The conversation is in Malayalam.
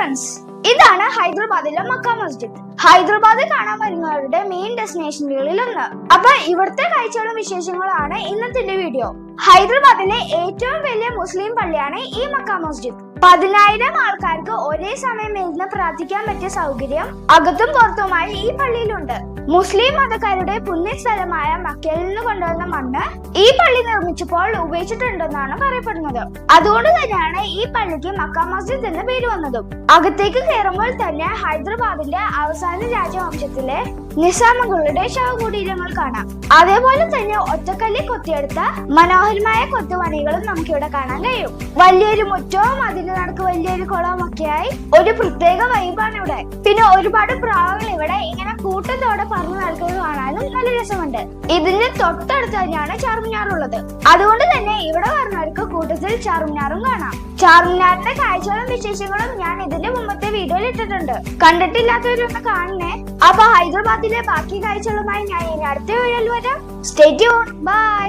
ഫ്രണ്ട്സ്, ഇതാണ് ഹൈദരാബാദിലെ മക്ക മസ്ജിദ്. ഹൈദരാബാദിൽ കാണാൻ വരുന്നവരുടെ മെയിൻ ഡെസ്റ്റിനേഷനുകളിൽ ഒന്ന്. അപ്പൊ ഇവിടുത്തെ കാഴ്ചകളും വിശേഷങ്ങളാണ് ഇന്നത്തെ വീഡിയോ. ഹൈദരാബാദിലെ ഏറ്റവും വലിയ മുസ്ലിം പള്ളിയാണ് ഈ മക്ക മസ്ജിദ്. 10,000 ആൾക്കാർക്ക് ഒരേ സമയം ഇരുന്ന് പ്രാർത്ഥിക്കാൻ പറ്റിയ സൗകര്യം അകത്തും പുറത്തുമായി ഈ പള്ളിയിലുണ്ട്. മുസ്ലിം മതക്കാരുടെ പുണ്യസ്ഥലമായ മക്കയിൽ നിന്ന് കൊണ്ടുവന്ന മണ്ണ് ഈ പള്ളി നിർമ്മിച്ചപ്പോൾ ഉപയോഗിച്ചിട്ടുണ്ടെന്നാണ് പറയപ്പെടുന്നത്. അതുകൊണ്ട് തന്നെയാണ് ഈ പള്ളിക്ക് മക്ക മസ്ജിദ് എന്ന് പേര് വന്നതും. അകത്തേക്ക് കയറുമ്പോൾ തന്നെ ഹൈദരാബാദിന്റെ അവസാന രാജവംശത്തിലെ നിസാമുകളുടെ ശവകുടീരങ്ങൾ കാണാം. അതേപോലെ തന്നെ ഒറ്റക്കല്ലിൽ കൊത്തിയെടുത്ത മനോഹരമായ കൊത്തുപണികളും നമുക്കിവിടെ കാണാൻ കഴിയും. വലിയൊരു മുറ്റവും അതിന് നടക്ക് വലിയൊരു കുളവും ഒക്കെയായി ഒരു പ്രത്യേക വൈബാണ് ഇവിടെ. പിന്നെ ഒരുപാട് പ്രാവുകൾ ഇവിടെ ഇങ്ങനെ കൂട്ടത്തോടെ പറന്നു നടക്കുന്നത് കാണാനും നല്ല രസമുണ്ട്. ഇതിന്റെ തൊട്ടടുത്ത് തന്നെയാണ് ചാർമിനാർ ഉള്ളത്. അതുകൊണ്ട് തന്നെ ഇവിടെ വരുന്നവർക്ക് കൂട്ടത്തിൽ ചാർമിനാറും കാണാം. ചാർമിനാറിന്റെ കാഴ്ചകളും വിശേഷങ്ങളും ഞാൻ ഇതിന്റെ മുമ്പത്തെ വീഡിയോയിൽ ഇട്ടിട്ടുണ്ട്. കണ്ടിട്ടില്ലാത്തവരൊന്ന് കാണണേ. അപ്പൊ ഹൈദരാബാദിലെ ബാക്കി കാഴ്ചകളുമായി ഞാൻ ഇനി അടുത്ത വീഡിയോയിൽ വരാം. Stay tune. ബൈ.